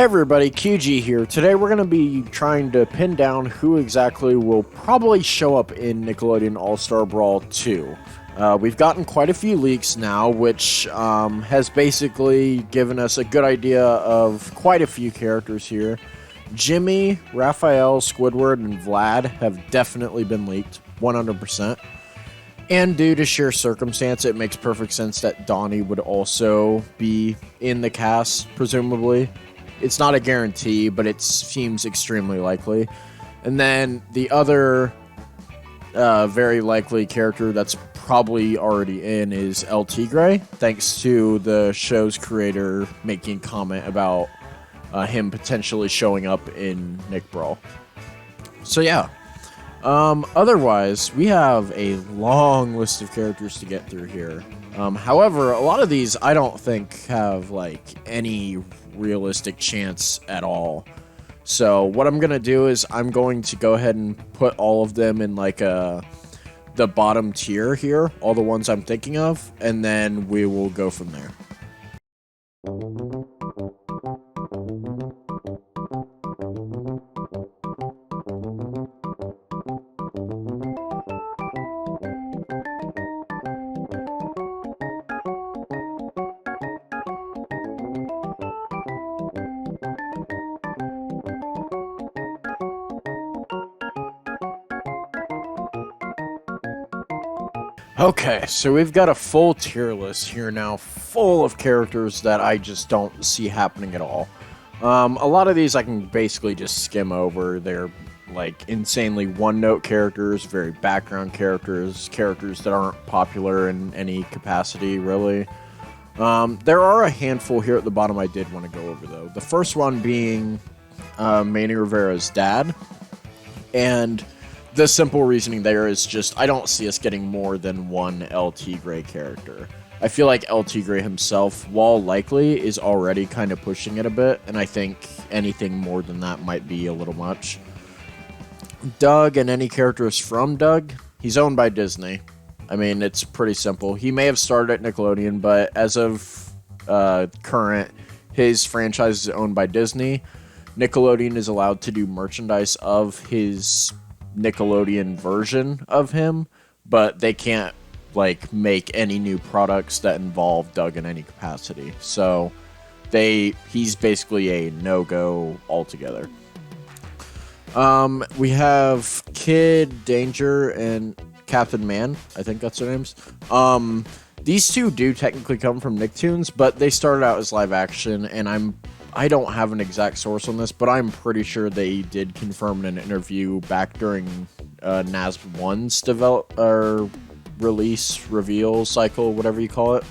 Hey everybody, QG here. Today we're going to be trying to pin down who exactly will probably show up in Nickelodeon All-Star Brawl 2. We've gotten quite a few leaks now, which has basically given us a good idea of quite a few characters here. Jimmy, Raphael, Squidward, and Vlad have definitely been leaked, 100%. And due to sheer circumstance, it makes perfect sense that Donnie would also be in the cast, presumably. It's not a guarantee, but it seems extremely likely. And then the other very likely character that's probably already in is El Tigre, thanks to the show's creator making comment about him potentially showing up in Nick Brawl. So yeah. Otherwise, we have a long list of characters to get through here. However, a lot of these I don't think have like any realistic chance at all. So what I'm gonna do is I'm going to go ahead and put all of them in like the bottom tier here, all the ones I'm thinking of, and then we will go from there. Okay, so we've got a full tier list here now, full of characters that I just don't see happening at all. A lot of these I can basically just skim over. They're like insanely one-note characters, very background characters, characters that aren't popular in any capacity, really. There are a handful here at the bottom I did want to go over, though. The first one being Manny Rivera's dad, and the simple reasoning there is just I don't see us getting more than one El Tigre character. I feel like El Tigre himself, while likely, is already kind of pushing it a bit, and I think anything more than that might be a little much. Doug and any characters from Doug, he's owned by Disney. I mean, it's pretty simple. He may have started at Nickelodeon, but as of current, his franchise is owned by Disney. Nickelodeon is allowed to do merchandise of his Nickelodeon version of him, but they can't like make any new products that involve Doug in any capacity. So he's basically a no-go altogether. We have Kid Danger and Captain Man, I think that's their names. These two do technically come from Nicktoons, but they started out as live action, and I don't have an exact source on this, but I'm pretty sure they did confirm in an interview back during NASB 1's release, reveal cycle, whatever you call it.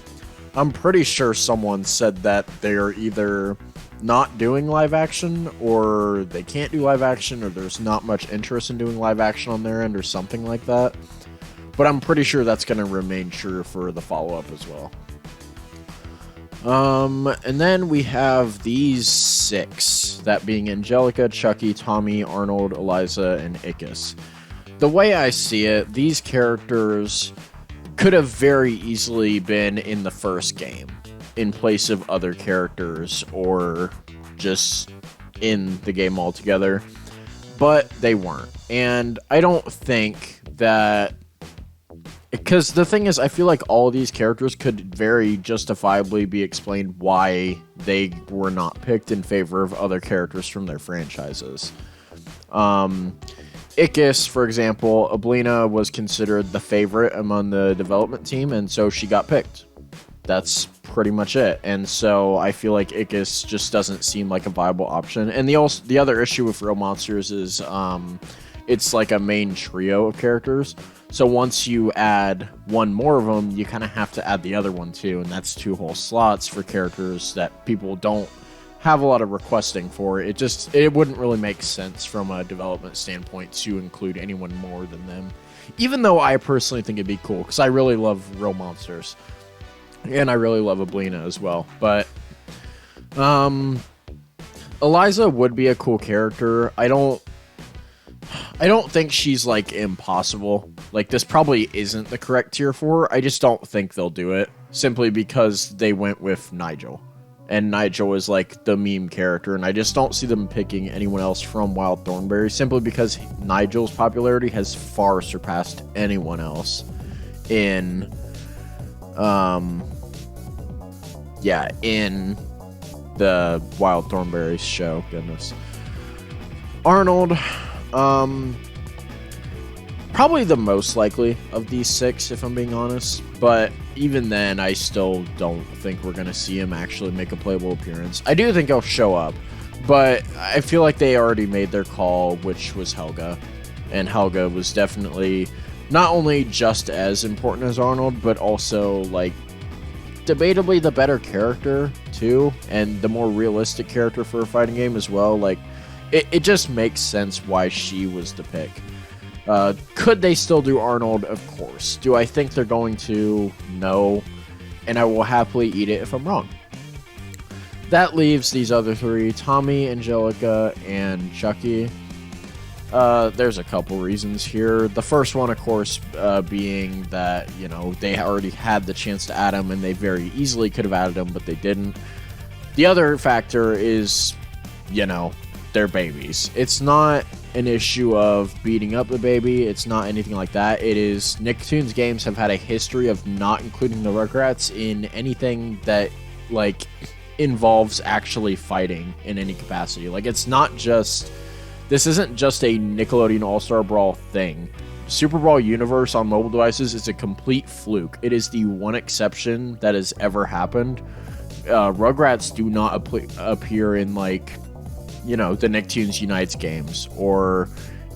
I'm pretty sure someone said that they're either not doing live action, or they can't do live action, or there's not much interest in doing live action on their end, or something like that. But I'm pretty sure that's going to remain true for the follow-up as well. And then we have these six, that being Angelica, Chucky, Tommy, Arnold, Eliza, and Ickis. The way I see it, these characters could have very easily been in the first game in place of other characters, or just in the game altogether, but they weren't. And I don't think that, because the thing is, I feel like all these characters could very justifiably be explained why they were not picked in favor of other characters from their franchises. Ickis, for example, Ablina was considered the favorite among the development team, and so she got picked. That's pretty much it. And so I feel like Ickis just doesn't seem like a viable option. And the other issue with Real Monsters is it's like a main trio of characters. So once you add one more of them, you kind of have to add the other one too, and that's 2 whole slots for characters that people don't have a lot of requesting for. It wouldn't really make sense from a development standpoint to include anyone more than them. Even though I personally think it'd be cool, because I really love Real Monsters. And I really love Ablina as well. But Eliza would be a cool character. I don't think she's like impossible. Like, this probably isn't the correct tier for her. I just don't think they'll do it, simply because they went with Nigel. and Nigel is like the meme character, and I just don't see them picking anyone else from Wild Thornberry simply because Nigel's popularity has far surpassed anyone else in in the Wild Thornberry show. Goodness. Arnold, probably the most likely of these 6, if I'm being honest. But even then, I still don't think we're going to see him actually make a playable appearance. I do think he'll show up, but I feel like they already made their call, which was Helga. And Helga was definitely not only just as important as Arnold, but also, like, debatably the better character, too. And the more realistic character for a fighting game as well. Like, it just makes sense why she was the pick. Could they still do Arnold? Of course. Do I think they're going to? No. And I will happily eat it if I'm wrong. That leaves these other 3, Tommy, Angelica, and Chucky. There's a couple reasons here. The first one, of course, being that, you know, they already had the chance to add him, and they very easily could have added him, but they didn't. The other factor is, you know, they're babies. It's not an issue of beating up the baby. It's not anything like that. It is Nicktoons games have had a history of not including the Rugrats in anything that, like, involves actually fighting in any capacity. Like, it's not just... This isn't just a Nickelodeon All-Star Brawl thing. Super Brawl Universe on mobile devices is a complete fluke. It is the one exception that has ever happened. Rugrats do not appear in, like, you know, the Nicktoons Unites games or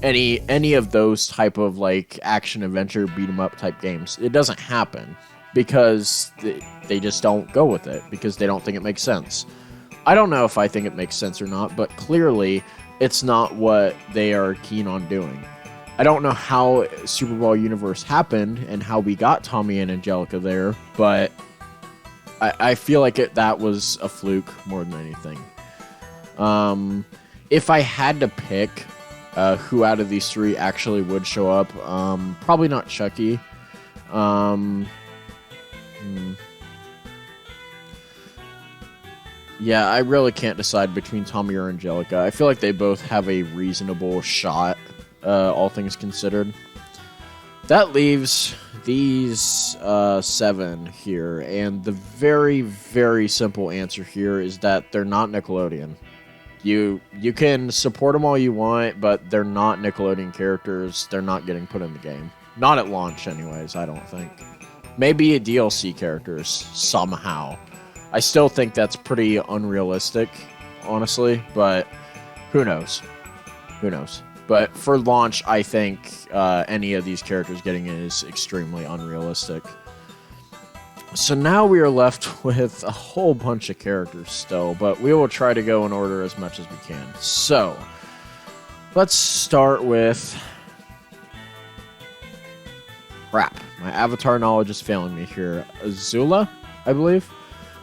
any of those type of, like, action adventure beat 'em up type games. It doesn't happen because they just don't go with it because they don't think it makes sense. I don't know if I think it makes sense or not, but clearly it's not what they are keen on doing. I don't know how Super Brawl Universe happened and how we got Tommy and Angelica there, but I feel like that was a fluke more than anything. If I had to pick who out of these 3 actually would show up, probably not Chucky. Yeah, I really can't decide between Tommy or Angelica. I feel like they both have a reasonable shot, all things considered. That leaves these 7 here, and the very, very simple answer here is that they're not Nickelodeon. You can support them all you want, but they're not Nickelodeon characters. They're not getting put in the game. Not at launch, anyways, I don't think. Maybe DLC characters, somehow. I still think that's pretty unrealistic, honestly, but who knows? Who knows? But for launch, I think any of these characters getting in is extremely unrealistic. So now we are left with a whole bunch of characters still, but we will try to go in order as much as we can. So, let's start with... Crap. My avatar knowledge is failing me here. Azula, I believe?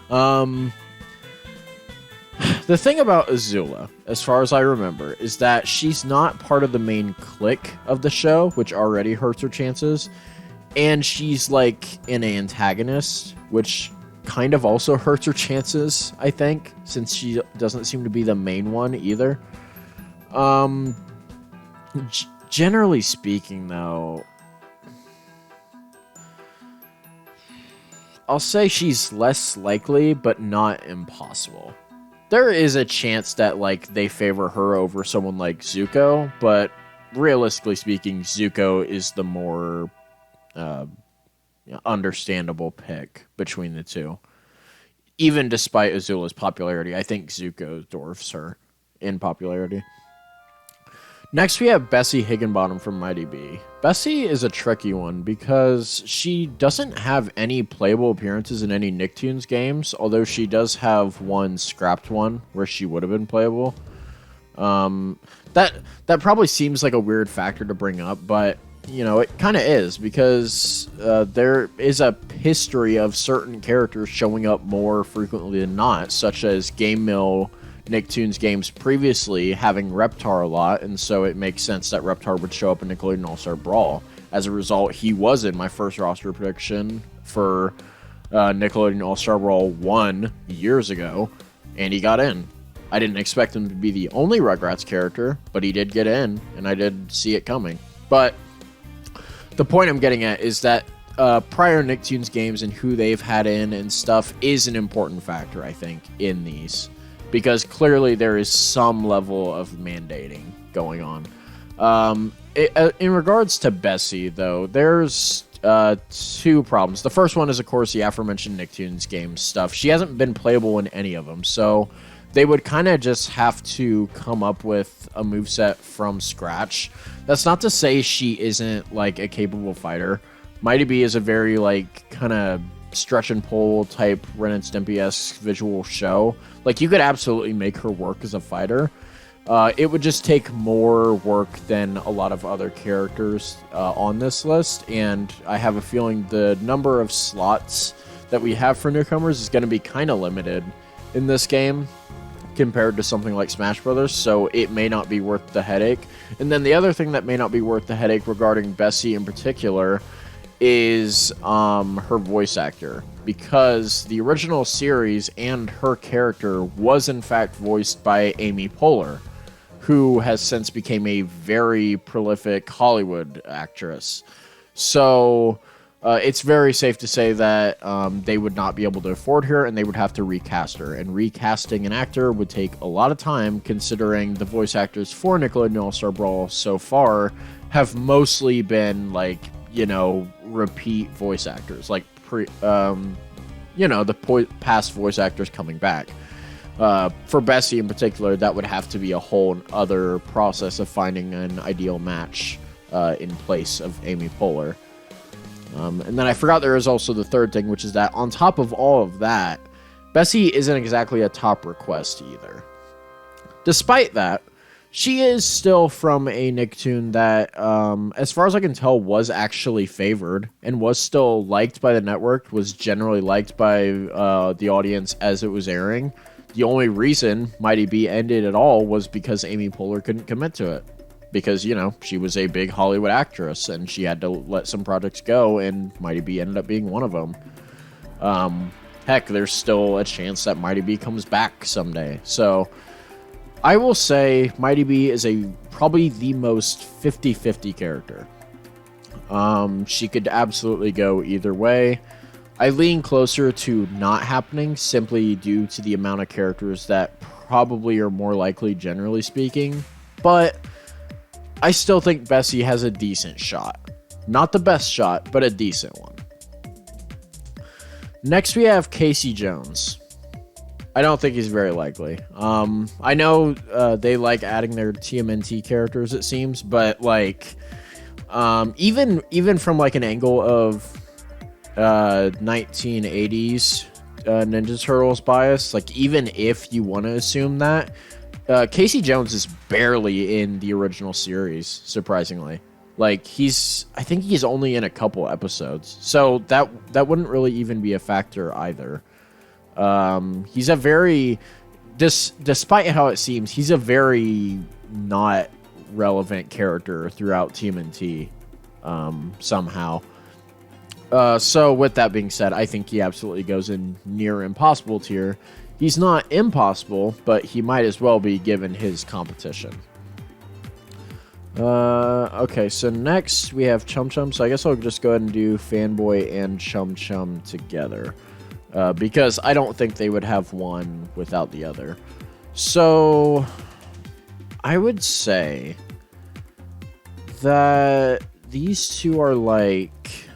The thing about Azula, as far as I remember, is that she's not part of the main clique of the show, which already hurts her chances. And she's, like, an antagonist, which kind of also hurts her chances, I think, since she doesn't seem to be the main one either. Generally speaking, though, I'll say she's less likely, but not impossible. There is a chance that, like, they favor her over someone like Zuko, but realistically speaking, Zuko is the more... understandable pick between the two. Even despite Azula's popularity, I think Zuko dwarfs her in popularity. Next, we have Bessie Higginbottom from Mighty B. Bessie is a tricky one because she doesn't have any playable appearances in any Nicktoons games, although she does have one scrapped one where she would have been playable. That probably seems like a weird factor to bring up, but you know, it kind of is, because there is a history of certain characters showing up more frequently than not, such as Game Mill Nicktoons games previously having Reptar a lot, and so it makes sense that Reptar would show up in Nickelodeon All-Star Brawl. As a result, he was in my first roster prediction for Nickelodeon All-Star Brawl 1 years ago, and he got in. I didn't expect him to be the only Rugrats character, but he did get in, and I did see it coming. But the point I'm getting at is that prior Nicktoons games and who they've had in and stuff is an important factor, I think, in these. Because clearly there is some level of mandating going on. In regards to Bessie, though, there's two problems. The first one is, of course, the aforementioned Nicktoons game stuff. She hasn't been playable in any of them, so they would kind of just have to come up with a moveset from scratch. That's not to say she isn't, like, a capable fighter. Mighty B is a very, like, kind of stretch and pull type Ren and Stimpy-esque visual show. Like, you could absolutely make her work as a fighter. It would just take more work than a lot of other characters on this list, and I have a feeling the number of slots that we have for newcomers is going to be kind of limited in this game compared to something like Smash Brothers, so it may not be worth the headache. And then the other thing that may not be worth the headache regarding Bessie in particular is her voice actor, because the original series and her character was in fact voiced by Amy Poehler, who has since become a very prolific Hollywood actress. So it's very safe to say that they would not be able to afford her, and they would have to recast her. And recasting an actor would take a lot of time, considering the voice actors for Nickelodeon All-Star Brawl so far have mostly been, like, you know, repeat voice actors, like past voice actors coming back. For Bessie in particular, that would have to be a whole other process of finding an ideal match in place of Amy Poehler. And then I forgot there is also the third thing, which is that on top of all of that, Bessie isn't exactly a top request either. Despite that, she is still from a Nicktoon that, as far as I can tell, was actually favored and was still liked by the network, was generally liked by the audience as it was airing. The only reason Mighty B ended at all was because Amy Poehler couldn't commit to it. Because, you know, she was a big Hollywood actress and she had to let some projects go, and Mighty B ended up being one of them. Heck, there's still a chance that Mighty B comes back someday. So I will say Mighty B is probably the most 50-50 character. She could absolutely go either way. I lean closer to not happening simply due to the amount of characters that probably are more likely, generally speaking. But I still think Bessie has a decent shot. Not the best shot, but a decent one. Next we have Casey Jones. I don't think he's very likely. I know they like adding their TMNT characters, it seems, but like even from like an angle of 1980s Ninja Turtles bias, like even if you want to assume that, Casey Jones is barely in the original series, surprisingly. Like I think he's only in a couple episodes, so that wouldn't really even be a factor either. He's a very, despite how it seems, he's a very not relevant character throughout TMNT, somehow. So with that being said, I think he absolutely goes in near impossible tier. He's not impossible, but he might as well be given his competition. Okay, so next we have Chum Chum. So I guess I'll just go ahead and do Fanboy and Chum Chum together. Because I don't think they would have one without the other. So I would say that these two are like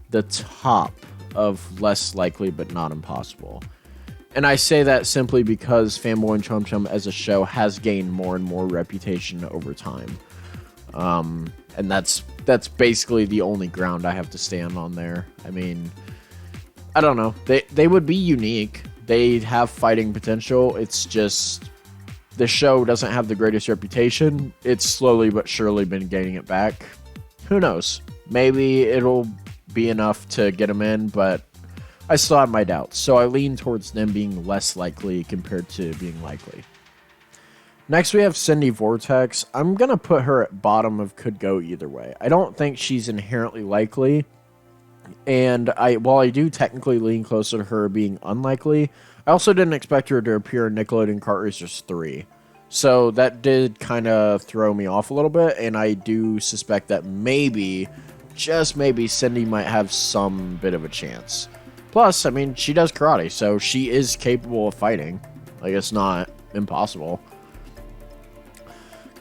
the top of less likely but not impossible. And I say that simply because Fanboy and Chum Chum as a show has gained more and more reputation over time. And that's basically the only ground I have to stand on there. I mean, I don't know. They would be unique. They have fighting potential. It's just the show doesn't have the greatest reputation. It's slowly but surely been gaining it back. Who knows? Maybe it'll be enough to get them in, but I still have my doubts. So I lean towards them being less likely compared to being likely. Next we have Cindy Vortex. I'm going to put her at bottom of could go either way. I don't think she's inherently likely. And while I do technically lean closer to her being unlikely, I also didn't expect her to appear in Nickelodeon Kart Racers 3. So that did kind of throw me off a little bit, and I do suspect that maybe, just maybe, Cindy might have some bit of a chance. Plus, I mean, she does karate, so she is capable of fighting. Like, it's not impossible.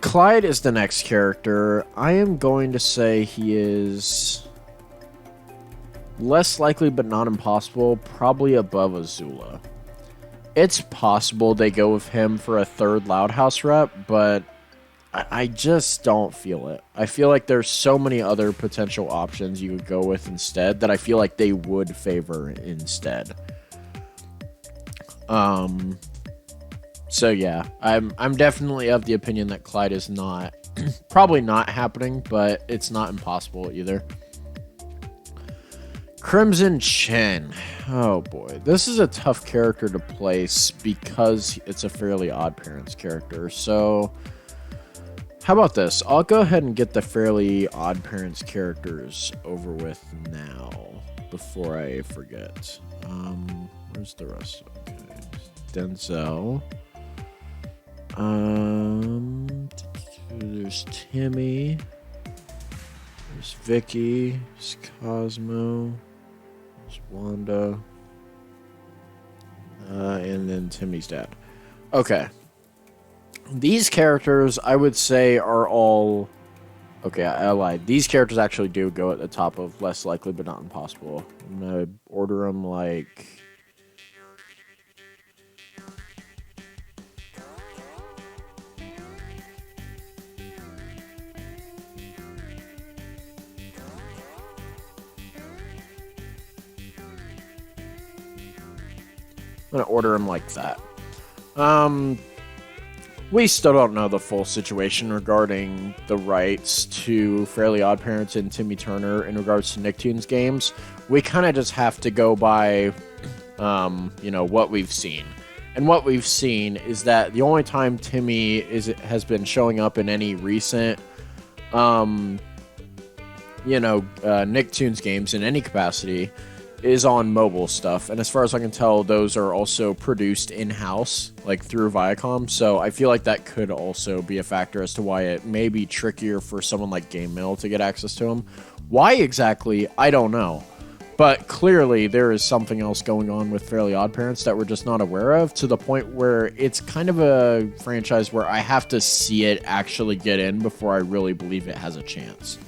Clyde is the next character. I am going to say he is less likely but not impossible, probably above Azula. It's possible they go with him for a third Loud House rep, but I just don't feel it. I feel like there's so many other potential options you could go with instead that I feel like they would favor instead. So yeah, I'm definitely of the opinion that Clyde is not probably not happening, but it's not impossible either. Crimson Chin. Oh boy, this is a tough character to place because it's a Fairly Odd Parents character. So how about this? I'll go ahead and get the Fairly Odd Parents characters over with now before I forget. Where's the rest? Okay. Denzel. There's Timmy. There's Vicky. There's Cosmo. There's Wanda. And then Timmy's dad. Okay. These characters, I would say, are all... Okay, I lied. These characters actually do go at the top of less likely but not impossible. I'm going to order them like... I'm going to order them like that. We still don't know the full situation regarding the rights to Fairly Odd Parents and Timmy Turner in regards to Nicktoons games. We kind of just have to go by, what we've seen. And what we've seen is that the only time Timmy has been showing up in any recent, Nicktoons games in any capacity is on mobile stuff, and as far as I can tell, those are also produced in-house, like through Viacom, so I feel like that could also be a factor as to why it may be trickier for someone like Game Mill to get access to them. Why exactly, I don't know, but clearly there is something else going on with Fairly Odd Parents that we're just not aware of, to the point where it's kind of a franchise where I have to see it actually get in before I really believe it has a chance.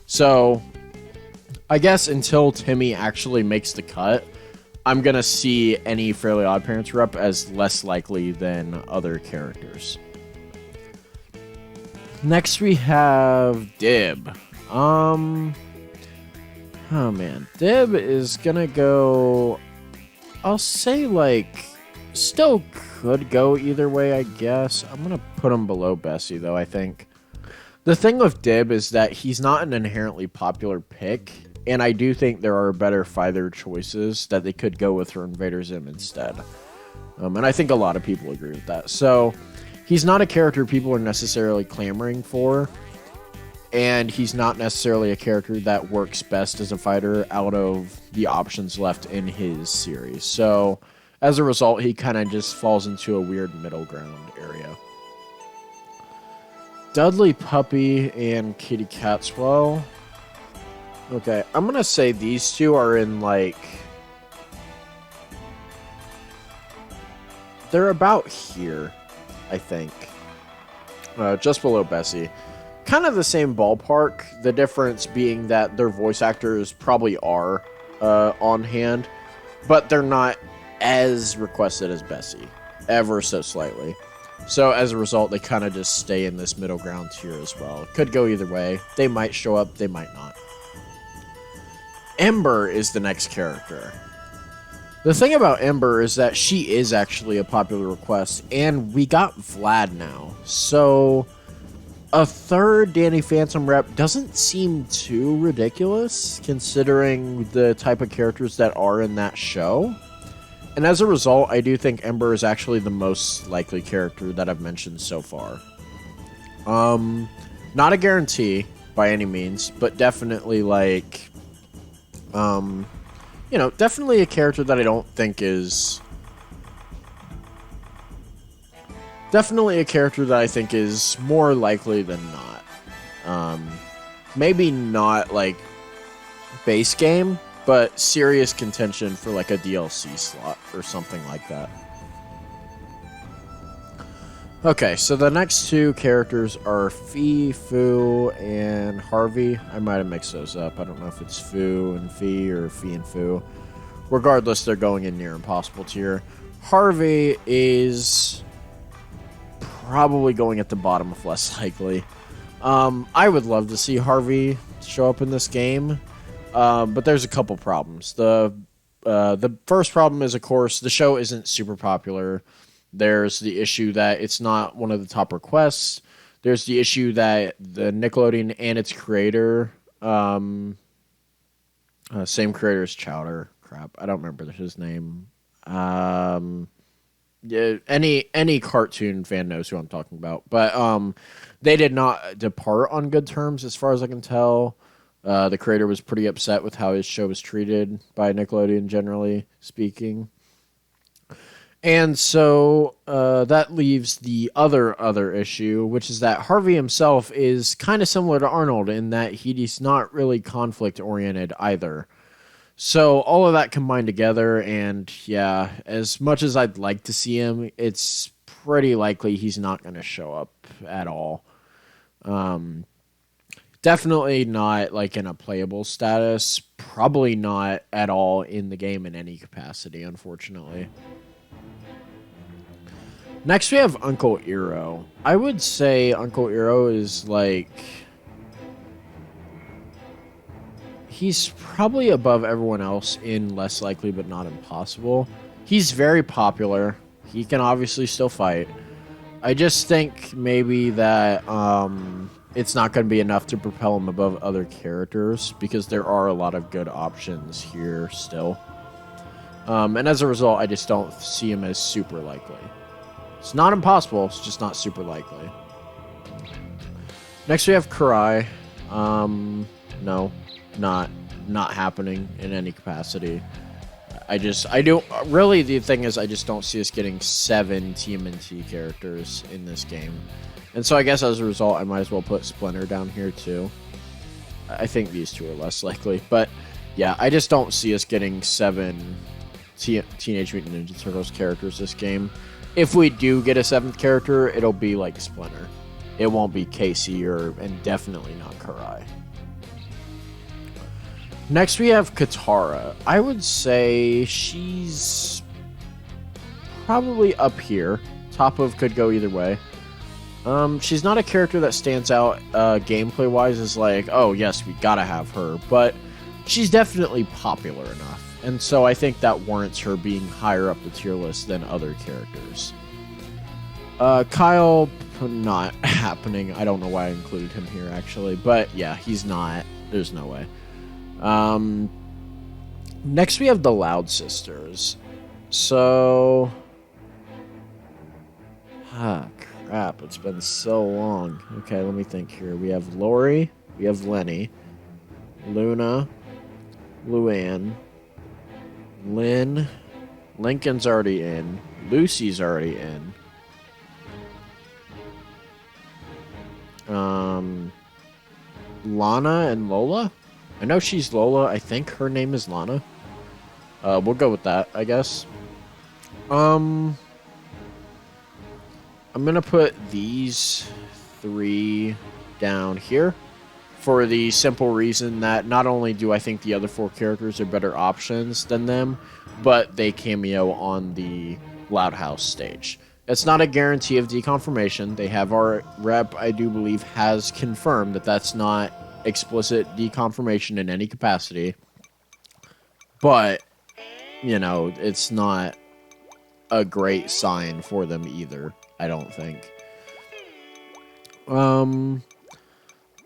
So I guess until Timmy actually makes the cut, I'm going to see any Fairly Odd Parents rep as less likely than other characters. Next we have Dib. Oh man, Dib is going to go, I'll say like, still could go either way, I guess. I'm going to put him below Bessie though, I think. The thing with Dib is that he's not an inherently popular pick. And I do think there are better fighter choices that they could go with for Invader Zim instead. And I think a lot of people agree with that. So he's not a character people are necessarily clamoring for. And he's not necessarily a character that works best as a fighter out of the options left in his series. So as a result, he kind of just falls into a weird middle ground area. Dudley Puppy and Kitty Catswell. Okay, I'm going to say these two are in, like... They're about here, I think. Just below Bessie. Kind of the same ballpark, the difference being that their voice actors probably are on hand, but they're not as requested as Bessie, ever so slightly. So as a result, they kind of just stay in this middle ground tier as well. It could go either way. They might show up, they might not. Ember is the next character. The thing about Ember is that she is actually a popular request, and we got Vlad now. So a third Danny Phantom rep doesn't seem too ridiculous, considering the type of characters that are in that show. And as a result, I do think Ember is actually the most likely character that I've mentioned so far. Not a guarantee by any means, but definitely like You know, definitely a character that I don't think is... Definitely a character that I think is more likely than not. Maybe not, like, base game, but serious contention for, like, a DLC slot or something like that. Okay, so the next two characters are Fee, Foo, and Harvey. I might have mixed those up. I don't know if it's Foo and Fee or Fee and Foo. Regardless, they're going in near impossible tier. Harvey is probably going at the bottom of less likely. I would love to see Harvey show up in this game, but there's a couple problems. The first problem is, of course, the show isn't super popular. There's the issue that it's not one of the top requests. There's the issue that the Nickelodeon and its creator, same creator as Chowder. Crap, I don't remember his name. Yeah, any cartoon fan knows who I'm talking about. But they did not depart on good terms, as far as I can tell. The creator was pretty upset with how his show was treated by Nickelodeon, generally speaking. And so that leaves the other issue, which is that Harvey himself is kind of similar to Arnold in that he's not really conflict-oriented either. So all of that combined together, and yeah, as much as I'd like to see him, it's pretty likely he's not going to show up at all. Definitely not like in a playable status. Probably not at all in the game in any capacity, unfortunately. Next, we have Uncle Eero. I would say Uncle Eero is like... He's probably above everyone else in less likely but not impossible. He's very popular. He can obviously still fight. I just think maybe that it's not going to be enough to propel him above other characters because there are a lot of good options here still. And as a result, I just don't see him as super likely. It's not impossible, it's just not super likely. Next we have Karai. No, not happening in any capacity. Really, the thing is, I just don't see us getting 7 TMNT characters in this game. And so I guess as a result, I might as well put Splinter down here too. I think these two are less likely. But yeah, I just don't see us getting 7 Teenage Mutant Ninja Turtles characters this game. If we do get a 7th character, it'll be like Splinter. It won't be Casey and definitely not Karai. Next we have Katara. I would say she's probably up here. Top of could go either way. She's not a character that stands out gameplay-wise as like, oh yes, we gotta have her. But she's definitely popular enough. And so I think that warrants her being higher up the tier list than other characters. Kyle, not happening. I don't know why I included him here, actually. But yeah, he's not. There's no way. Next we have the Loud Sisters. So... crap, it's been so long. Okay, let me think here. We have Lori, we have Lenny, Luna, Luann, Lynn, Lincoln's already in, Lucy's already in. Lana and Lola? I know she's Lola. I think her name is Lana. We'll go with that, I guess. I'm gonna put these 3 down here for the simple reason that not only do I think the other 4 characters are better options than them, but they cameo on the Loud House stage. It's not a guarantee of deconfirmation. They have our rep, I do believe, has confirmed that that's not explicit deconfirmation in any capacity. But, you know, it's not a great sign for them either, I don't think.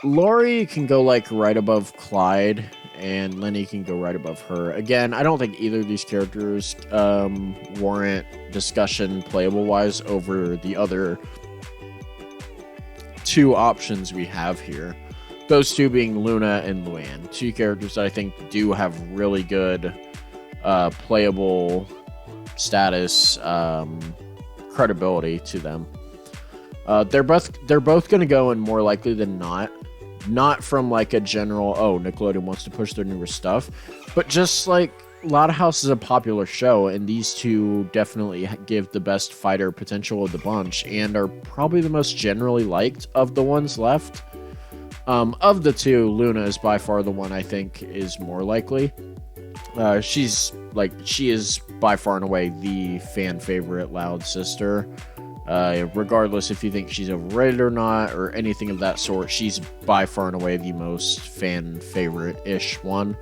Lori can go, like, right above Clyde, and Lenny can go right above her. Again, I don't think either of these characters warrant discussion playable-wise over the other 2 options we have here. Those two being Luna and Luann, two characters that I think do have really good playable status, credibility to them. They're both going to go in more likely than not from like a general, oh, Nickelodeon wants to push their newer stuff, but just like Loud House is a popular show, and these two definitely give the best fighter potential of the bunch, and are probably the most generally liked of the ones left. Of the two, Luna is by far the one I think is more likely. She is by far and away the fan favorite Loud sister. Regardless if you think she's overrated or not, or anything of that sort, she's by far and away the most fan favorite-ish one.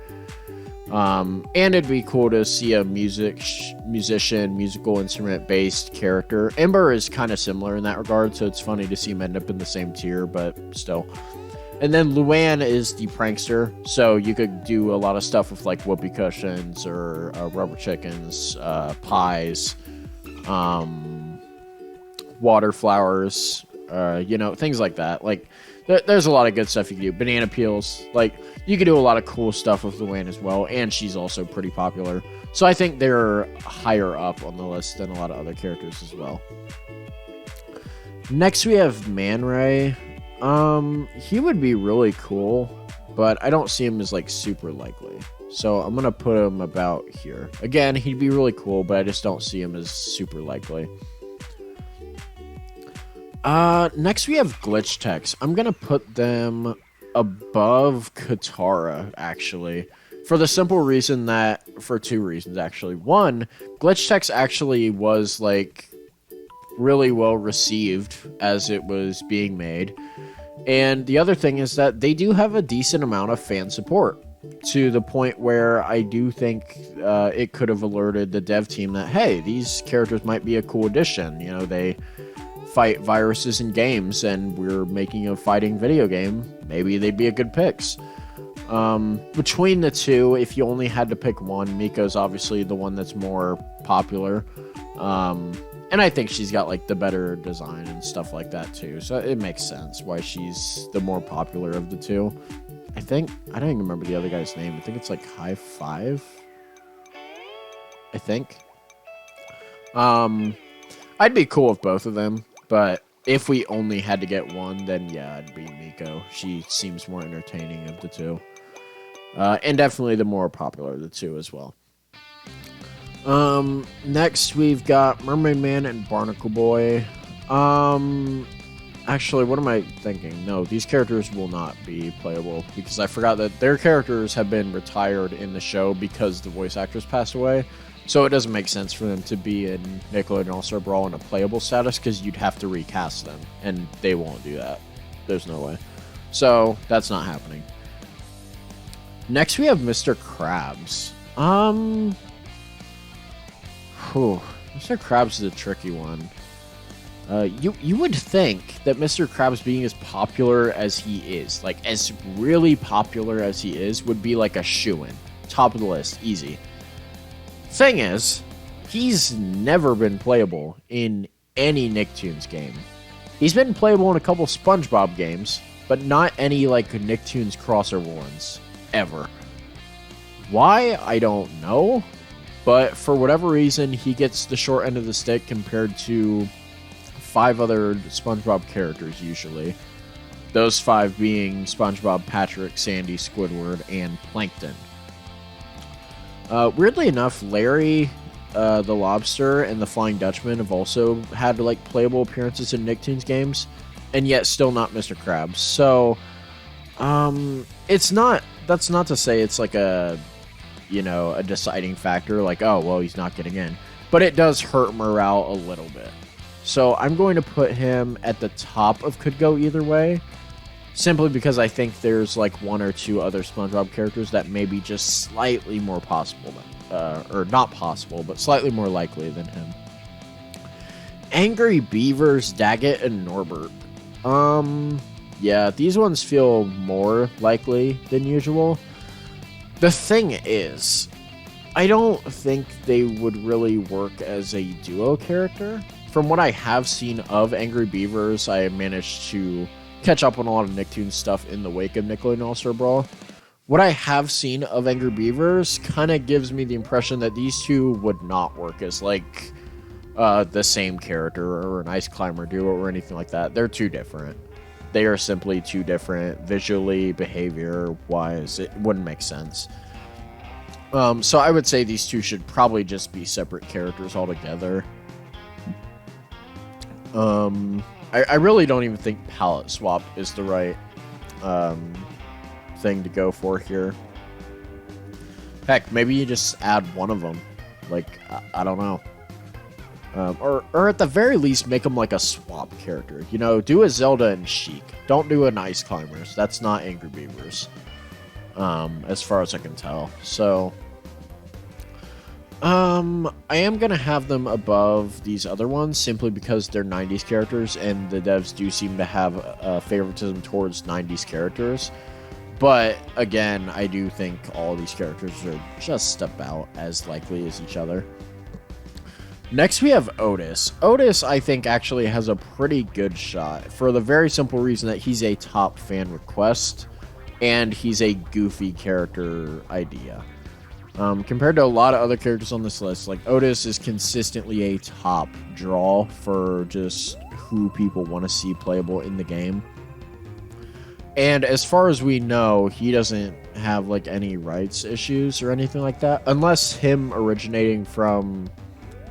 And it'd be cool to see a musical instrument-based character. Ember is kind of similar in that regard, so it's funny to see him end up in the same tier, but still. And then Luann is the prankster, so you could do a lot of stuff with like whoopee cushions or rubber chickens, pies, water flowers, things like that. Like, there's a lot of good stuff you can do. Banana peels, like, you can do a lot of cool stuff with Luann as well, and she's also pretty popular. So I think they're higher up on the list than a lot of other characters as well. Next we have Man Ray. He would be really cool, but I don't see him as like super likely. So I'm gonna put him about here. Again, he'd be really cool, but I just don't see him as super likely. Next we have Glitch Techs. I'm gonna put them above Katara, actually. For the simple reason that, for two reasons, actually. One, Glitch Techs actually was, like, really well received as it was being made. And the other thing is that they do have a decent amount of fan support, to the point where I do think it could have alerted the dev team that, hey, these characters might be a cool addition. You know, they fight viruses in games, and we're making a fighting video game. Maybe they'd be a good picks. Between the two, if you only had to pick one, Miko's obviously the one that's more popular. And I think she's got like the better design and stuff like that too. So it makes sense why she's the more popular of the two. I don't even remember the other guy's name. I think it's like High Five. I think. I'd be cool with both of them, but if we only had to get one, then yeah, it'd be Miko. She seems more entertaining of the two. And definitely the more popular of the two as well. Next we've got Mermaid Man and Barnacle Boy. Actually, what am I thinking? No, these characters will not be playable, because I forgot that their characters have been retired in the show because the voice actress passed away. So it doesn't make sense for them to be in Nickelodeon All-Star Brawl in a playable status, because you'd have to recast them, and they won't do that. There's no way. So that's not happening. Next we have Mr. Krabs. Mr. Krabs is a tricky one. You would think that Mr. Krabs being as popular as he is, like as really popular as he is, would be like a shoo-in. Top of the list, easy. Thing is, he's never been playable in any Nicktoons game. He's been playable in a couple SpongeBob games, but not any like Nicktoons crossover ones, ever. Why? I don't know. But for whatever reason, he gets the short end of the stick compared to 5 other SpongeBob characters usually. Those 5 being SpongeBob, Patrick, Sandy, Squidward, and Plankton. Weirdly enough, Larry, the Lobster, and the Flying Dutchman have also had like playable appearances in Nicktoons games, and yet still not Mr. Krabs. So, that's not to say it's like a deciding factor, like, oh, well, he's not getting in. But it does hurt morale a little bit. So I'm going to put him at the top of Could Go Either Way, simply because I think there's like 1 or 2 other SpongeBob characters that may be just slightly more possible than, or not possible, but slightly more likely than him. Angry Beavers, Daggett, and Norbert. Yeah, these ones feel more likely than usual. The thing is, I don't think they would really work as a duo character. From what I have seen of Angry Beavers, I managed to catch up on a lot of Nicktoons stuff in the wake of Nickelodeon All-Star Brawl. What I have seen of Angry Beavers kind of gives me the impression that these two would not work as, like, the same character or an Ice Climber duo or anything like that. They're too different. They are simply too different visually, behavior-wise. It wouldn't make sense. So I would say these two should probably just be separate characters altogether. I really don't even think palette swap is the right thing to go for here. Heck, maybe you just add one of them. Like, I don't know. Or at the very least, make them like a swap character. You know, do a Zelda and Sheik. Don't do an Ice Climbers. That's not Angry Beavers. As far as I can tell. So, I am going to have them above these other ones simply because they're 90s characters, and the devs do seem to have a favoritism towards 90s characters. But, again, I do think all of these characters are just about as likely as each other. Next, we have Otis. Otis, I think, actually has a pretty good shot for the very simple reason that he's a top fan request, and he's a goofy character idea. Compared to a lot of other characters on this list, like Otis is consistently a top draw for just who people want to see playable in the game. And as far as we know, he doesn't have like any rights issues or anything like that, unless him originating from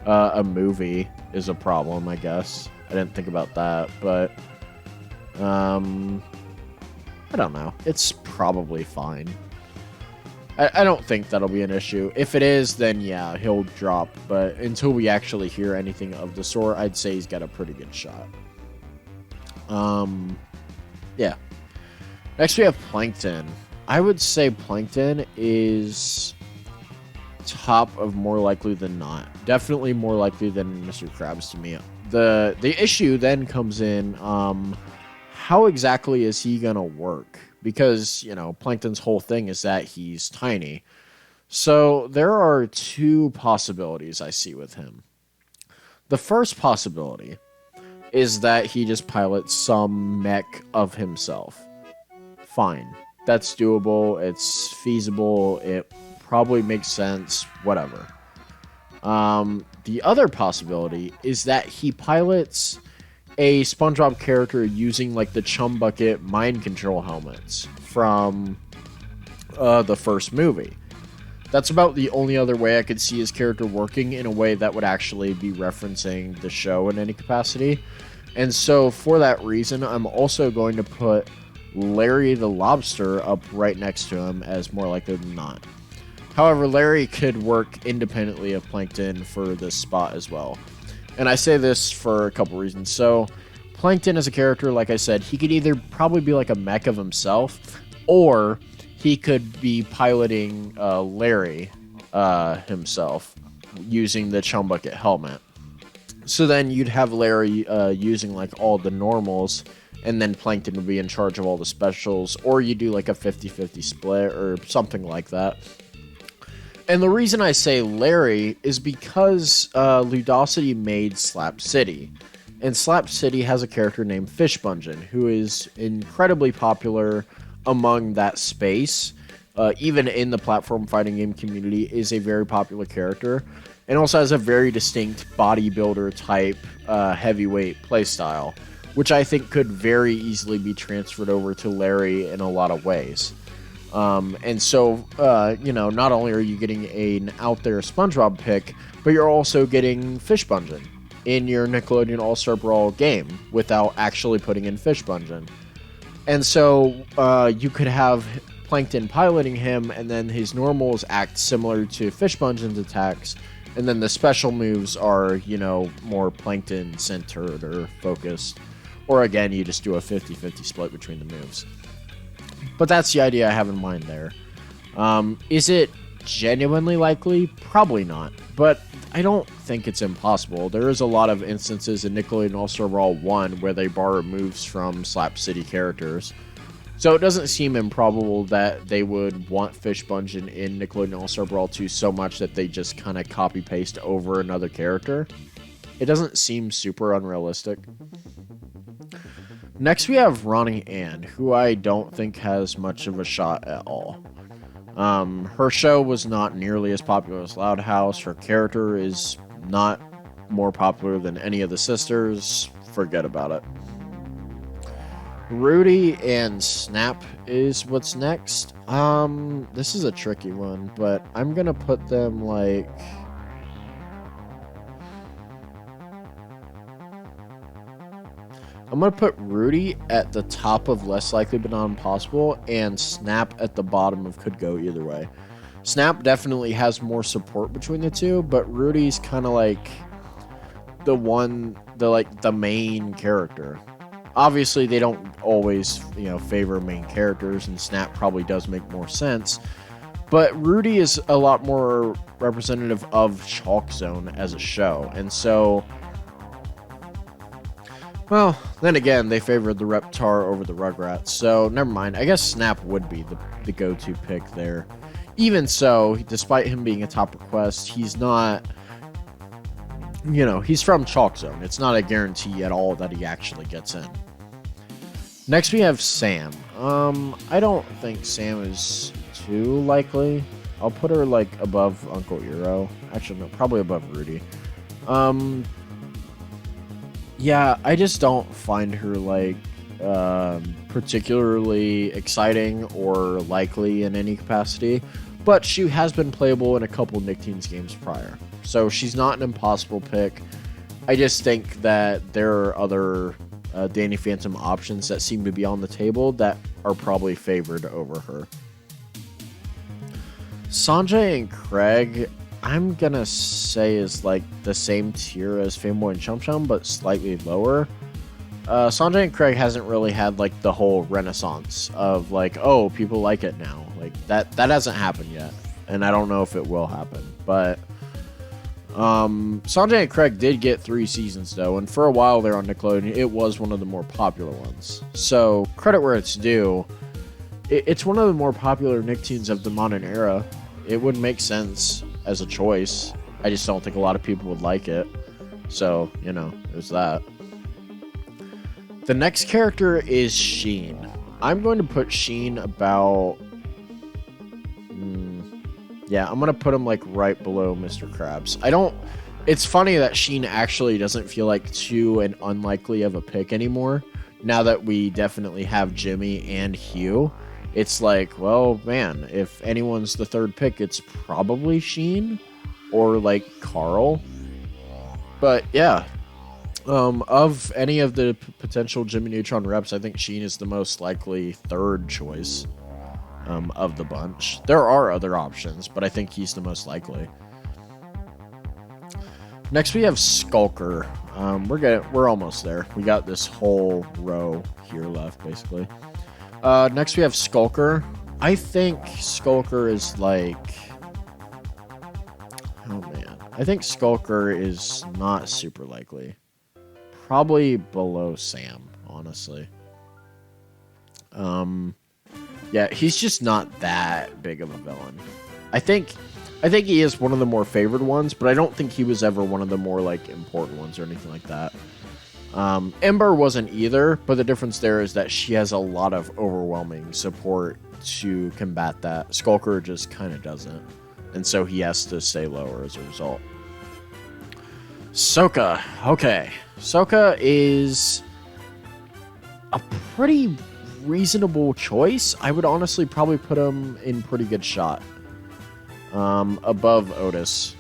a movie is a problem, I guess. I didn't think about that, but I don't know. It's probably fine. I don't think that'll be an issue. If it is, then yeah, he'll drop. But until we actually hear anything of the sort, I'd say he's got a pretty good shot. Yeah. Next we have Plankton. I would say Plankton is top of more likely than not. Definitely more likely than Mr. Krabs to me. The issue then comes in, how exactly is he gonna work? Because, you know, Plankton's whole thing is that he's tiny. So there are two possibilities I see with him. The first possibility is that he just pilots some mech of himself. Fine. That's doable. It's feasible. It probably makes sense. Whatever. The other possibility is that he pilots a SpongeBob character using like the Chum Bucket mind control helmets from the first movie. That's about the only other way I could see his character working in a way that would actually be referencing the show in any capacity. And so for that reason, I'm also going to put Larry the Lobster up right next to him as more likely than not. However, Larry could work independently of Plankton for this spot as well. And I say this for a couple reasons. So, Plankton as a character, like I said, he could either probably be like a mech of himself, or he could be piloting Larry himself using the Chum Bucket helmet. So then you'd have Larry using like all the normals, and then Plankton would be in charge of all the specials, or you do like a 50-50 split or something like that. And the reason I say Larry is because Ludosity made Slap City. And Slap City has a character named Fish Bungin, who is incredibly popular among that space. Even in the platform fighting game community, is a very popular character. And also has a very distinct bodybuilder type heavyweight playstyle, which I think could very easily be transferred over to Larry in a lot of ways. And so, you know, not only are you getting an out there SpongeBob pick, but you're also getting Fish Bungin in your Nickelodeon All-Star Brawl game without actually putting in Fish Bungin. And so, you could have Plankton piloting him, and then his normals act similar to Fish Bungin's attacks, and then the special moves are, you know, more Plankton-centered or focused. Or again, you just do a 50-50 split between the moves. But that's the idea I have in mind there. Is it genuinely likely? Probably not. But I don't think it's impossible. There is a lot of instances in Nickelodeon All-Star Brawl 1 where they borrow moves from Slap City characters. So it doesn't seem improbable that they would want Fish Bungin in Nickelodeon All-Star Brawl 2 so much that they just kind of copy-paste over another character. It doesn't seem super unrealistic. Next, we have Ronnie Ann, who I don't think has much of a shot at all. Her show was not nearly as popular as Loud House. Her character is not more popular than any of the sisters. Forget about it. Rudy and Snap is what's next. This is a tricky one, but I'm gonna put them like... I'm going to put Rudy at the top of less likely but not impossible, and Snap at the bottom of could go either way. Snap definitely has more support between the two, but Rudy's kind of like the main character. Obviously, they don't always, favor main characters, and Snap probably does make more sense. But Rudy is a lot more representative of Chalk Zone as a show, and so... Well, then again, they favored the Reptar over the Rugrats, so never mind. I guess Snap would be the go-to pick there. Even so, despite him being a top request, he's not... he's from Chalk Zone. It's not a guarantee at all that he actually gets in. Next, we have Sam. I don't think Sam is too likely. I'll put her, above Uncle Eero. Actually, no, probably above Rudy. Yeah, I just don't find her, particularly exciting or likely in any capacity. But she has been playable in a couple Nicktoons games prior. So she's not an impossible pick. I just think that there are other Danny Phantom options that seem to be on the table that are probably favored over her. Sanjay and Craig... I'm gonna say is the same tier as Fanboy and Chum Chum, but slightly lower. Sanjay and Craig hasn't really had the whole renaissance of oh, people like it now. That hasn't happened yet, and I don't know if it will happen. But Sanjay and Craig did get 3 seasons though, and for a while there on Nickelodeon, it was one of the more popular ones. So credit where it's due. It's one of the more popular Nicktoons of the modern era. It would make sense as a choice. I just don't think a lot of people would like it. So, there's that. The next character is Sheen. I'm going to put Sheen about... yeah, I'm going to put him right below Mr. Krabs. It's funny that Sheen actually doesn't feel too unlikely of a pick anymore. Now that we definitely have Jimmy and Hugh. It's well, man, if anyone's the third pick, it's probably Sheen or Carl. But yeah, of any of the potential Jimmy Neutron reps, I think Sheen is the most likely third choice of the bunch. There are other options, but I think he's the most likely. Next, we have Skulker. We're almost there. We got this whole row here left, basically. Next we have Skulker. I think Skulker is oh man. I think Skulker is not super likely. Probably below Sam, honestly. Yeah, he's just not that big of a villain. I think he is one of the more favored ones, but I don't think he was ever one of the more important ones or anything like that. Ember wasn't either, but the difference there is that she has a lot of overwhelming support to combat that. Skulker just kind of doesn't, and so he has to stay lower as a result. Sokka. Okay. Sokka is a pretty reasonable choice. I would honestly probably put him in pretty good shot. Above Otis.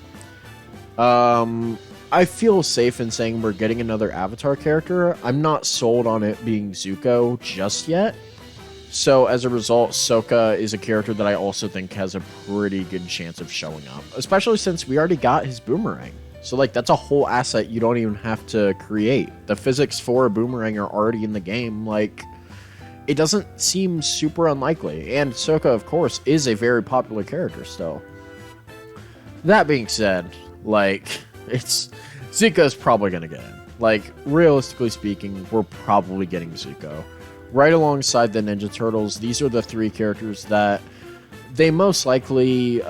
I feel safe in saying we're getting another Avatar character. I'm not sold on it being Zuko just yet. So as a result, Sokka is a character that I also think has a pretty good chance of showing up. Especially since we already got his boomerang. So that's a whole asset you don't even have to create. The physics for a boomerang are already in the game. It doesn't seem super unlikely. And Sokka, of course, is a very popular character still. That being said, Zuko's probably going to get in. Realistically speaking, we're probably getting Zuko. Right alongside the Ninja Turtles, these are the 3 characters that they most likely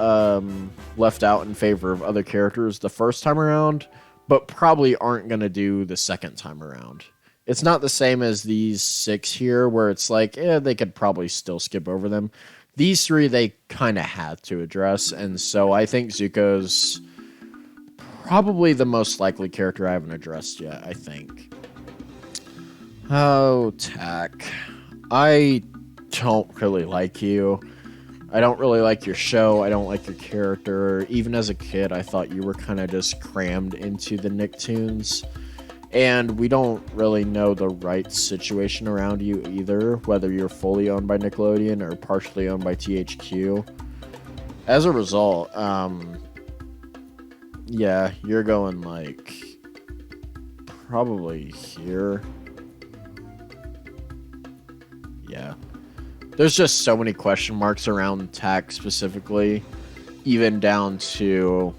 left out in favor of other characters the first time around, but probably aren't going to do the second time around. It's not the same as these 6 here, where it's like, they could probably still skip over them. These 3, they kind of had to address, and so I think Zuko's probably the most likely character I haven't addressed yet, I think. Oh, Tak. I don't really like you. I don't really like your show. I don't like your character. Even as a kid, I thought you were kind of just crammed into the Nicktoons. And we don't really know the right situation around you either, whether you're fully owned by Nickelodeon or partially owned by THQ. As a result, yeah, you're going like probably here. Yeah. There's just so many question marks around Tak specifically, even down to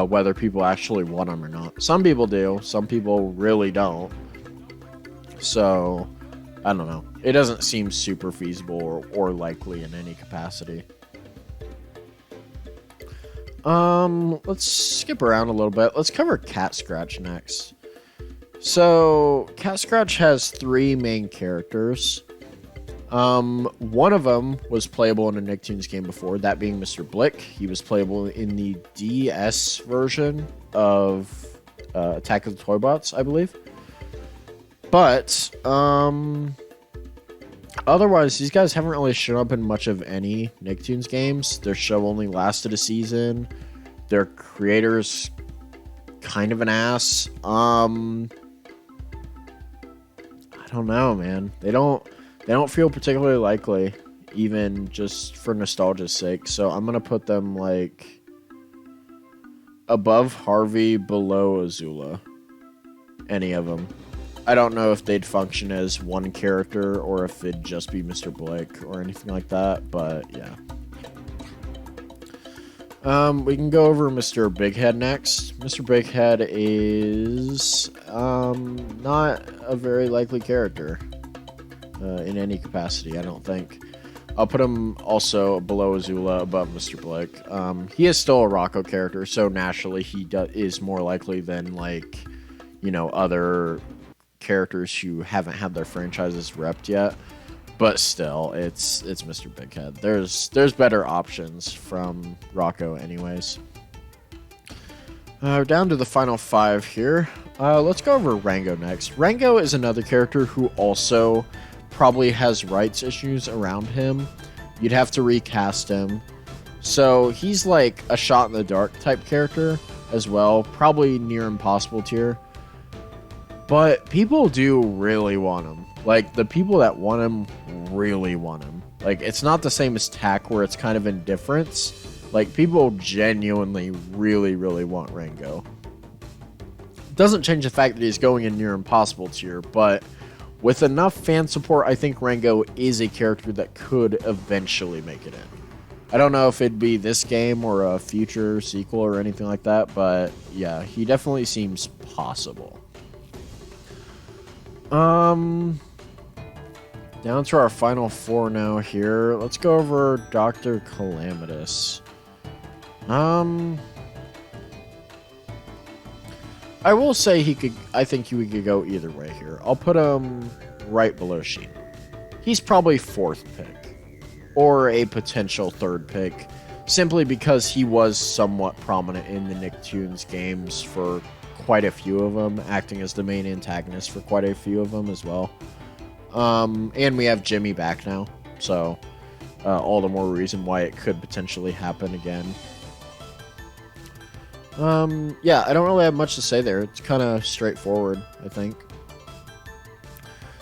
whether people actually want him or not. Some people do, some people really don't. So, I don't know. It doesn't seem super feasible or likely in any capacity. Let's skip around a little bit. Let's cover Cat Scratch next. So, Cat Scratch has 3 main characters. One of them was playable in a Nicktoons game before, that being Mr. Blick. He was playable in the DS version of Attack of the Toybots, I believe. But, otherwise, these guys haven't really shown up in much of any Nicktoons games. Their show only lasted a season. Their creator's kind of an ass. I don't know, man. They don't feel particularly likely, even just for nostalgia's sake. So I'm gonna put them like above Harvey, below Azula. Any of them. I don't know if they'd function as one character or if it'd just be Mr. Blake or anything like that, but yeah. We can go over Mr. Bighead next. Mr. Bighead is not a very likely character in any capacity, I don't think. I'll put him also below Azula, above Mr. Blake. He is still a Rocco character, so naturally he is more likely than, like, you know, other characters who haven't had their franchises repped yet. But still, it's Mr. Bighead. There's better options from Rocco anyways. Down to the final 5 here. Let's go over Rango next. Rango is another character who also probably has rights issues around him. You'd have to recast him. So he's like a shot in the dark type character as well. Probably near impossible tier. But people do really want him. Like, the people that want him really want him. Like, it's not the same as Tak, where it's kind of indifference. Like, people genuinely really, really want Rango. Doesn't change the fact that he's going in near impossible tier, but with enough fan support, I think Rango is a character that could eventually make it in. I don't know if it'd be this game or a future sequel or anything like that, but yeah, he definitely seems possible. Down to our final 4 now here. Let's go over Dr. Calamitous. I will say I think we could go either way here. I'll put him right below Sheen. He's probably 4th pick. Or a potential 3rd pick. Simply because he was somewhat prominent in the Nicktoons games for quite a few of them, acting as the main antagonist for quite a few of them as well. And we have Jimmy back now, so all the more reason why it could potentially happen again. Yeah, I don't really have much to say there. It's kind of straightforward, I think.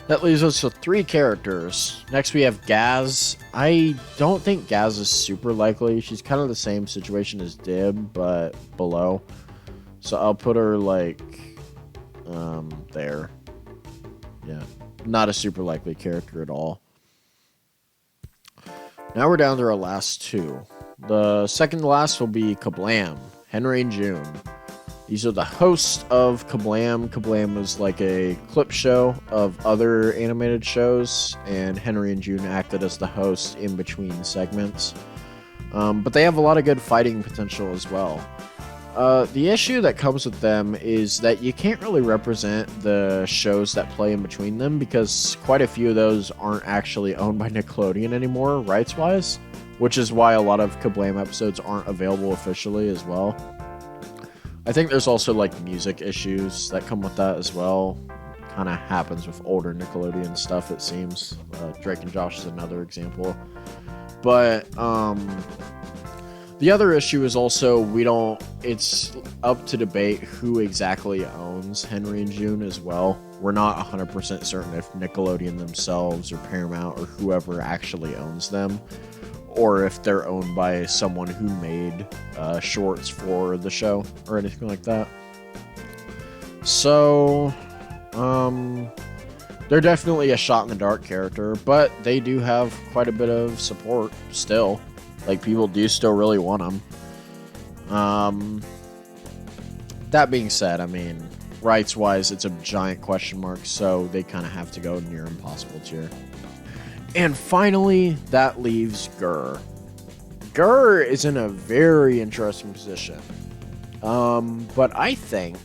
That leaves us with 3 characters. Next we have Gaz. I don't think Gaz is super likely. She's kind of the same situation as Dib, but below. So I'll put her, like, there. Yeah. Not a super likely character at all. Now we're down to our last 2. The second to last will be Kablam, Henry and June. These are the hosts of Kablam. Kablam was like a clip show of other animated shows, and Henry and June acted as the host in between segments. But they have a lot of good fighting potential as well. The issue that comes with them is that you can't really represent the shows that play in between them because quite a few of those aren't actually owned by Nickelodeon anymore, rights-wise, which is why a lot of Kablam episodes aren't available officially as well. I think there's also like music issues that come with that as well. Kind of happens with older Nickelodeon stuff, it seems. Drake and Josh is another example. But the other issue is also it's up to debate who exactly owns Henry and June as well. We're not 100% certain if Nickelodeon themselves or Paramount or whoever actually owns them, or if they're owned by someone who made shorts for the show or anything like that. So, they're definitely a shot-in-the-dark character, but they do have quite a bit of support still. Like, people do still really want them. That being said, I mean, rights-wise, it's a giant question mark, so they kind of have to go near impossible tier. And finally, that leaves Gur. Gur is in a very interesting position. But I think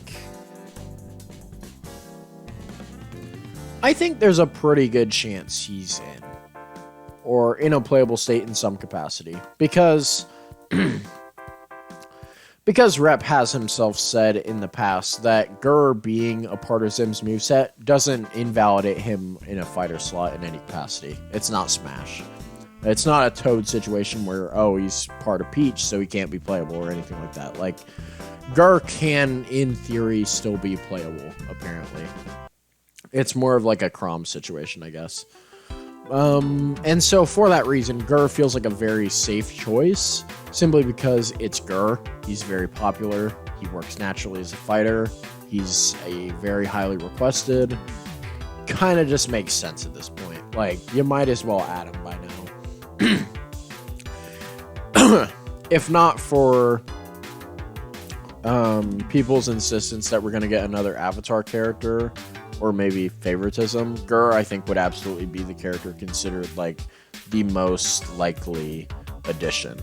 there's a pretty good chance he's in. Or in a playable state in some capacity. Because Rep has himself said in the past that Gur being a part of Zim's moveset doesn't invalidate him in a fighter slot in any capacity. It's not Smash. It's not a Toad situation where, oh, he's part of Peach, so he can't be playable or anything like that. Like, Gur can, in theory, still be playable, apparently. It's more of like a Chrom situation, I guess. And so for that reason, Gur feels like a very safe choice, simply because it's Gur. He's very popular. He works naturally as a fighter. He's a very highly requested. Kind of just makes sense at this point. Like, you might as well add him by now. If not for people's insistence that we're going to get another Avatar character, or maybe favoritism, Gur, I think, would absolutely be the character considered, like, the most likely addition.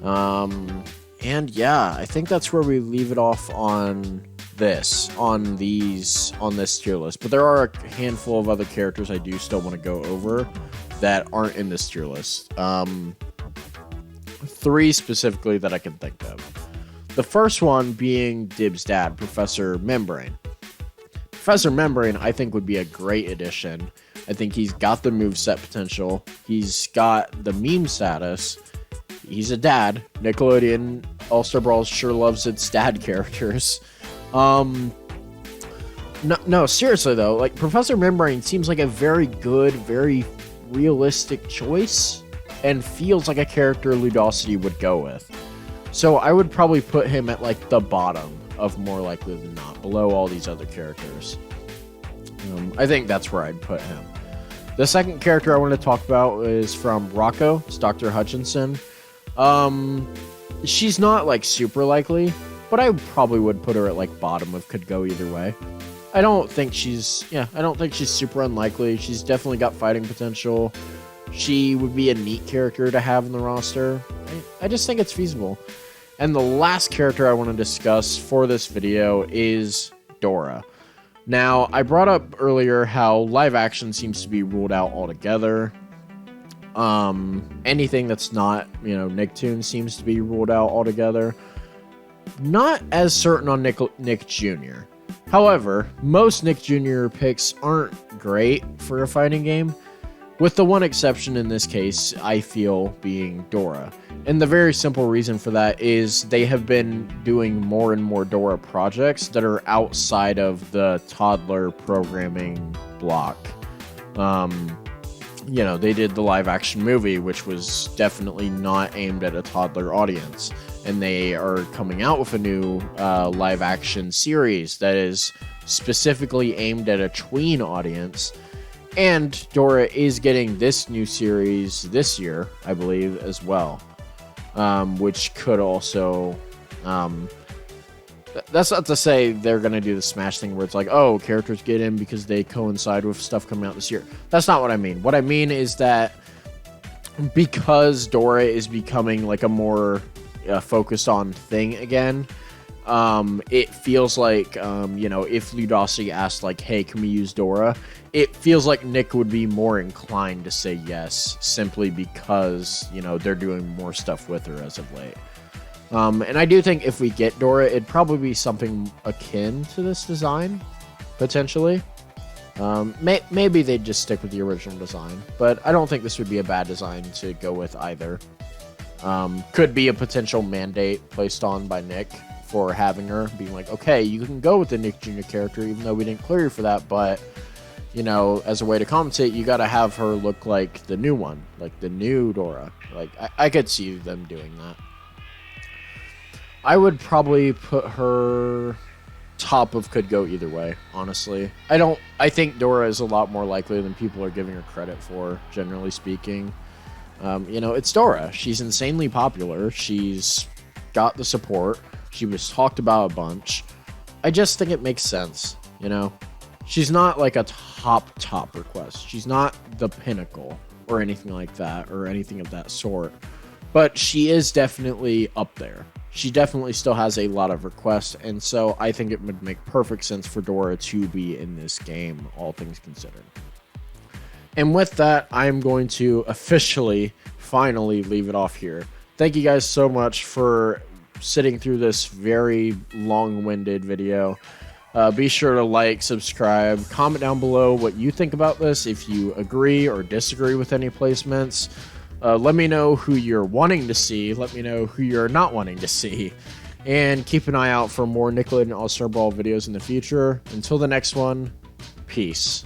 And yeah, I think that's where we leave it off on this tier list. But there are a handful of other characters I do still want to go over that aren't in this tier list. 3 specifically that I can think of. The first one being Dib's dad, Professor Membrane. Professor Membrane, I think, would be a great addition. I think he's got the moveset potential. He's got the meme status. He's a dad. Nickelodeon All-Star Brawl sure loves its dad characters. No, seriously, though. Like, Professor Membrane seems like a very good, very realistic choice, and feels like a character Ludosity would go with. So I would probably put him at, like, the bottom of more likely than not, below all these other characters. I think that's where I'd put him. The second character I want to talk about is from Rocco. It's Dr. Hutchinson. She's not, like, super likely, but I probably would put her at, like, bottom of could go either way. I don't think she's super unlikely. She's definitely got fighting potential. She would be a neat character to have in the roster. I just think it's feasible. And the last character I want to discuss for this video is Dora. Now, I brought up earlier how live action seems to be ruled out altogether. Anything that's not, Nicktoons seems to be ruled out altogether. Not as certain on Nick Jr. However, most Nick Jr. picks aren't great for a fighting game, with the one exception in this case, I feel, being Dora. And the very simple reason for that is they have been doing more and more Dora projects that are outside of the toddler programming block. They did the live action movie, which was definitely not aimed at a toddler audience. And they are coming out with a new live action series that is specifically aimed at a tween audience. And Dora is getting this new series this year, I believe, as well. Which could also... that's not to say they're going to do the Smash thing where it's like, oh, characters get in because they coincide with stuff coming out this year. That's not what I mean. What I mean is that because Dora is becoming like a more focused on thing again. It feels like, you know, if Ludosity asked, like, hey, can we use Dora? It feels like Nick would be more inclined to say yes, simply because, you know, they're doing more stuff with her as of late. And I do think if we get Dora, it'd probably be something akin to this design, potentially. Maybe they'd just stick with the original design, but I don't think this would be a bad design to go with either. Could be a potential mandate placed on by Nick for having her, being like, okay, you can go with the Nick Jr. character, even though we didn't clear you for that, but, you know, as a way to compensate, you gotta have her look like the new one, like the new Dora. Like, I could see them doing that. I would probably put her top of could go either way, honestly. I think Dora is a lot more likely than people are giving her credit for, generally speaking. You know, it's Dora. She's insanely popular. She's got the support. She was talked about a bunch. I just think it makes sense, you know? She's not like a top request. She's not the pinnacle or anything like that or anything of that sort. But she is definitely up there. She definitely still has a lot of requests, and so I think it would make perfect sense for Dora to be in this game, all things considered. And with that, I'm going to officially, finally leave it off here. Thank you guys so much for sitting through this very long-winded video. Be sure to like, subscribe, comment down below what you think about this, if you agree or disagree with any placements. Let me know who you're wanting to see. Let me know who you're not wanting to see. And keep an eye out for more Nickelodeon All-Star Brawl videos in the future. Until the next one, peace.